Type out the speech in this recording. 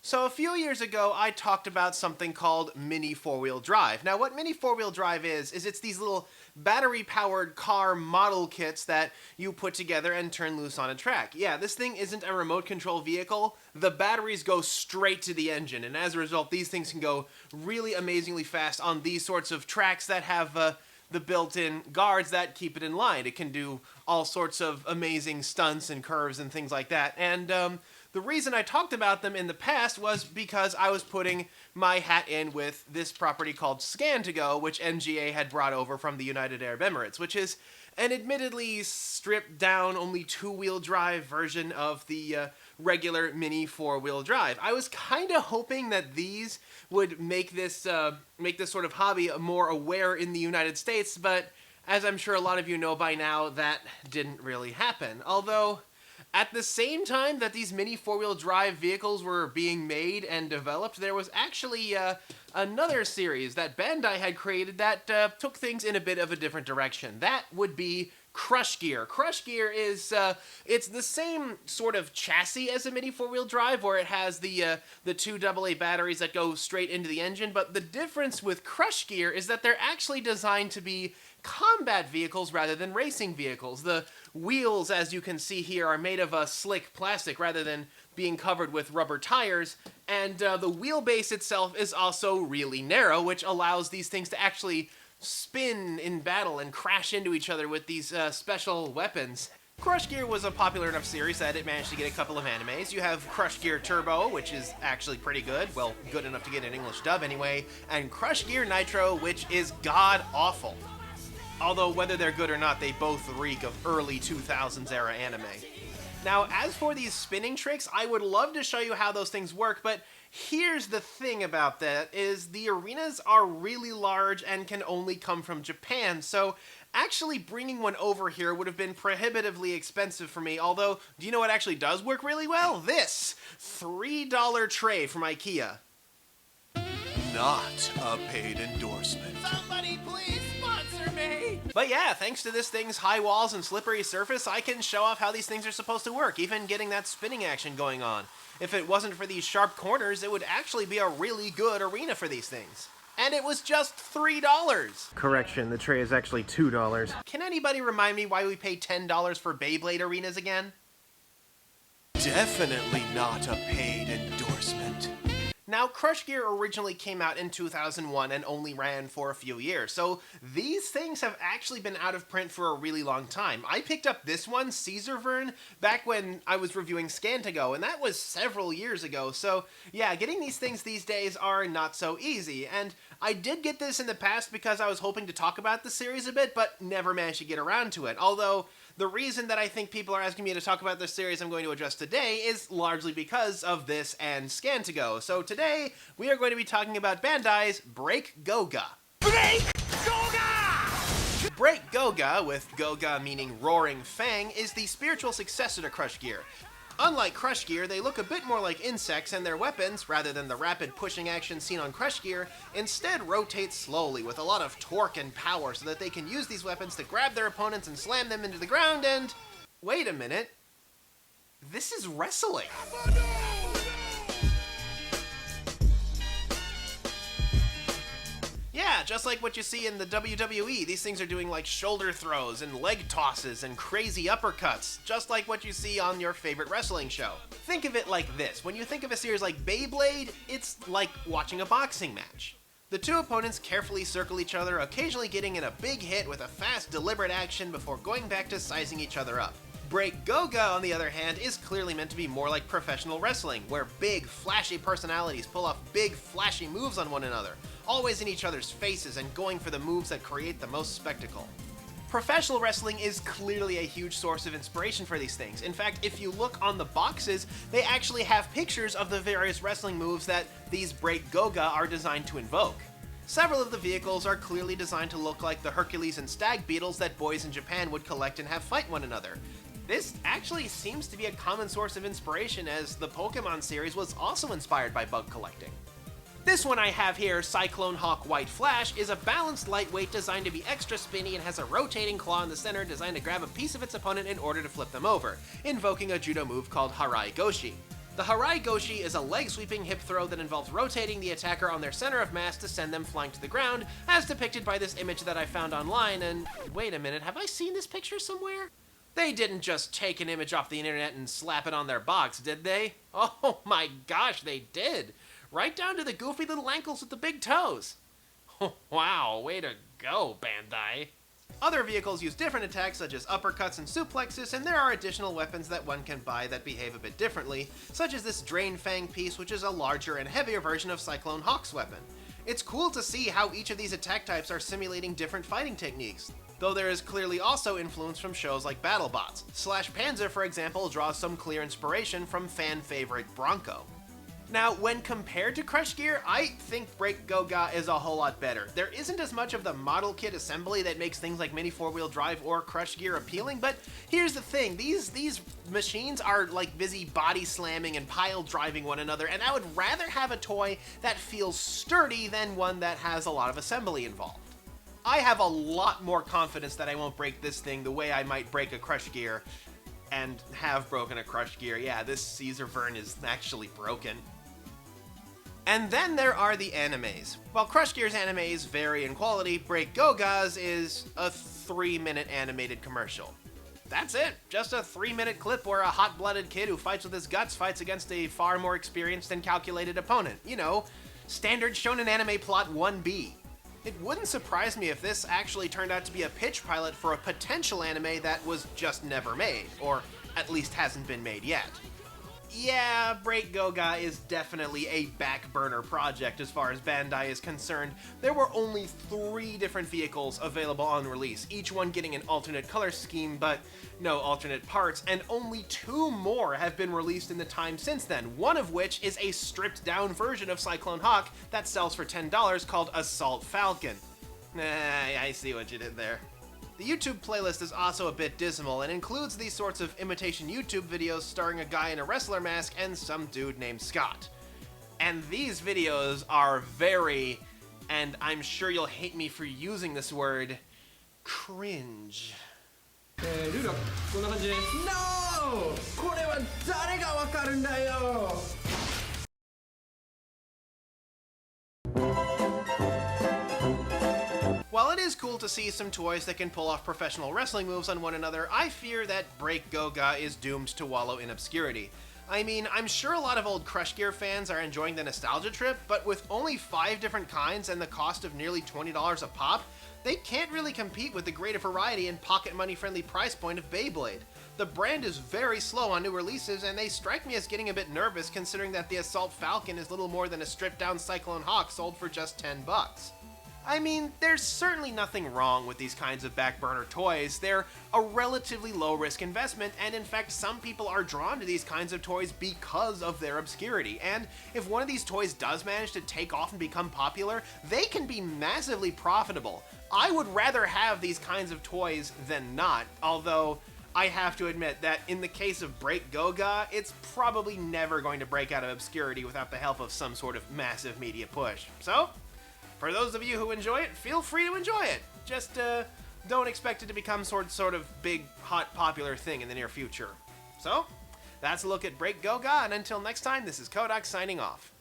So a few years ago, I talked about something called mini four-wheel drive. Now, what mini four-wheel drive is it's these little battery-powered car model kits that you put together and turn loose on a track. Yeah, this thing isn't a remote control vehicle. The batteries go straight to the engine, and as a result, these things can go really amazingly fast on these sorts of tracks that have the built-in guards that keep it in line. It can do all sorts of amazing stunts and curves and things like that. And the reason I talked about them in the past was because I was putting my hat in with this property called Scan2Go, which NGA had brought over from the United Arab Emirates, which is an admittedly stripped down, only two-wheel drive version of the regular mini four-wheel drive. I was kind of hoping that these would make this sort of hobby more aware in the United States, but as I'm sure a lot of you know by now, that didn't really happen. Although, at the same time that these mini four-wheel drive vehicles were being made and developed, there was actually another series that Bandai had created that took things in a bit of a different direction. That would be Crush Gear. Crush Gear is, it's the same sort of chassis as a mini four-wheel drive, where it has the two AA batteries that go straight into the engine, but the difference with Crush Gear is that they're actually designed to be combat vehicles rather than racing vehicles. The wheels, as you can see here, are made of a slick plastic rather than being covered with rubber tires, and the wheelbase itself is also really narrow, which allows these things to actually spin in battle and crash into each other with these special weapons. Crush Gear was a popular enough series that it managed to get a couple of animes. You have Crush Gear Turbo, which is actually pretty good, well, good enough to get an English dub anyway, and Crush Gear Nitro, which is god-awful. Although whether they're good or not, they both reek of early 2000s era anime. Now, as for these spinning tricks, I would love to show you how those things work, but here's the thing about that, is the arenas are really large and can only come from Japan, so actually bringing one over here would have been prohibitively expensive for me, although, do you know what actually does work really well? This $3 tray from IKEA. Not a paid endorsement. Somebody please sponsor me! But yeah, thanks to this thing's high walls and slippery surface, I can show off how these things are supposed to work, even getting that spinning action going on. If it wasn't for these sharp corners, it would actually be a really good arena for these things. And it was just $3! Correction, the tray is actually $2. Can anybody remind me why we pay $10 for Beyblade arenas again? Definitely not a paid endorsement. Now, Crush Gear originally came out in 2001 and only ran for a few years, so these things have actually been out of print for a really long time. I picked up this one, Caesar Vern, back when I was reviewing Scan2Go, and that was several years ago, so yeah, getting these things these days are not so easy, and I did get this in the past because I was hoping to talk about the series a bit, but never managed to get around to it, although the reason that I think people are asking me to talk about this series I'm going to address today is largely because of this and Scan2Go. So today, we are going to be talking about Bandai's Break Goga. Break Goga! Break Goga, with Goga meaning Roaring Fang, is the spiritual successor to Crush Gear. Unlike Crush Gear, they look a bit more like insects, and their weapons, rather than the rapid pushing action seen on Crush Gear, instead rotate slowly with a lot of torque and power so that they can use these weapons to grab their opponents and slam them into the ground and... Wait a minute. This is wrestling. Yeah, just like what you see in the WWE, these things are doing like shoulder throws and leg tosses and crazy uppercuts, just like what you see on your favorite wrestling show. Think of it like this. When you think of a series like Beyblade, it's like watching a boxing match. The two opponents carefully circle each other, occasionally getting in a big hit with a fast, deliberate action before going back to sizing each other up. Break Goga, on the other hand, is clearly meant to be more like professional wrestling, where big, flashy personalities pull off big, flashy moves on one another, always in each other's faces and going for the moves that create the most spectacle. Professional wrestling is clearly a huge source of inspiration for these things. In fact, if you look on the boxes, they actually have pictures of the various wrestling moves that these Break Goga are designed to invoke. Several of the vehicles are clearly designed to look like the Hercules and Stag Beetles that boys in Japan would collect and have fight one another. This actually seems to be a common source of inspiration, as the Pokemon series was also inspired by bug collecting. This one I have here, Cyclone Hawk White Flash, is a balanced lightweight designed to be extra spinny and has a rotating claw in the center designed to grab a piece of its opponent in order to flip them over, invoking a judo move called Harai Goshi. The Harai Goshi is a leg-sweeping hip throw that involves rotating the attacker on their center of mass to send them flying to the ground, as depicted by this image that I found online, and wait a minute, have I seen this picture somewhere? They didn't just take an image off the internet and slap it on their box, did they? Oh my gosh, they did! Right down to the goofy little ankles with the big toes. Wow, way to go, Bandai. Other vehicles use different attacks such as uppercuts and suplexes, and there are additional weapons that one can buy that behave a bit differently, such as this Drain Fang piece, which is a larger and heavier version of Cyclone Hawk's weapon. It's cool to see how each of these attack types are simulating different fighting techniques, though there is clearly also influence from shows like BattleBots. Slash Panzer, for example, draws some clear inspiration from fan favorite Bronco. Now, when compared to Crush Gear, I think Break Go-Ga is a whole lot better. There isn't as much of the model kit assembly that makes things like Mini 4-Wheel Drive or Crush Gear appealing, but here's the thing, these machines are like busy body slamming and pile driving one another, and I would rather have a toy that feels sturdy than one that has a lot of assembly involved. I have a lot more confidence that I won't break this thing the way I might break a Crush Gear, and have broken a Crush Gear. Yeah, this Caesar Vern is actually broken. And then there are the animes. While Crush Gear's animes vary in quality, Break Go-Ga's is a 3-minute animated commercial. That's it, just a 3-minute clip where a hot-blooded kid who fights with his guts fights against a far more experienced and calculated opponent. You know, standard shonen anime plot 1B. It wouldn't surprise me if this actually turned out to be a pitch pilot for a potential anime that was just never made, or at least hasn't been made yet. Yeah, Break Go-Ga is definitely a back burner project as far as Bandai is concerned. There were only 3 different vehicles available on release, each one getting an alternate color scheme but no alternate parts, and only 2 more have been released in the time since then, one of which is a stripped down version of Cyclone Hawk that sells for $10 called Assault Falcon. I see what you did there. The YouTube playlist is also a bit dismal and includes these sorts of imitation YouTube videos starring a guy in a wrestler mask and some dude named Scott. And these videos are very, and I'm sure you'll hate me for using this word, cringe. ルールはこんな感じです。No! これは誰がわかるんだよ While it is cool to see some toys that can pull off professional wrestling moves on one another, I fear that Break Go-Ga is doomed to wallow in obscurity. I mean, I'm sure a lot of old Crush Gear fans are enjoying the nostalgia trip, but with only 5 different kinds and the cost of nearly $20 a pop, they can't really compete with the greater variety and pocket money friendly price point of Beyblade. The brand is very slow on new releases, and they strike me as getting a bit nervous considering that the Assault Falcon is little more than a stripped down Cyclone Hawk sold for just $10. I mean, there's certainly nothing wrong with these kinds of back burner toys. They're a relatively low-risk investment, and in fact, some people are drawn to these kinds of toys because of their obscurity. And if one of these toys does manage to take off and become popular, they can be massively profitable. I would rather have these kinds of toys than not, although I have to admit that in the case of Break Go-Ga, it's probably never going to break out of obscurity without the help of some sort of massive media push. So, for those of you who enjoy it, feel free to enjoy it. Just don't expect it to become sort of big, hot, popular thing in the near future. So, that's a look at Break Go-Ga, and until next time, this is Kohdok signing off.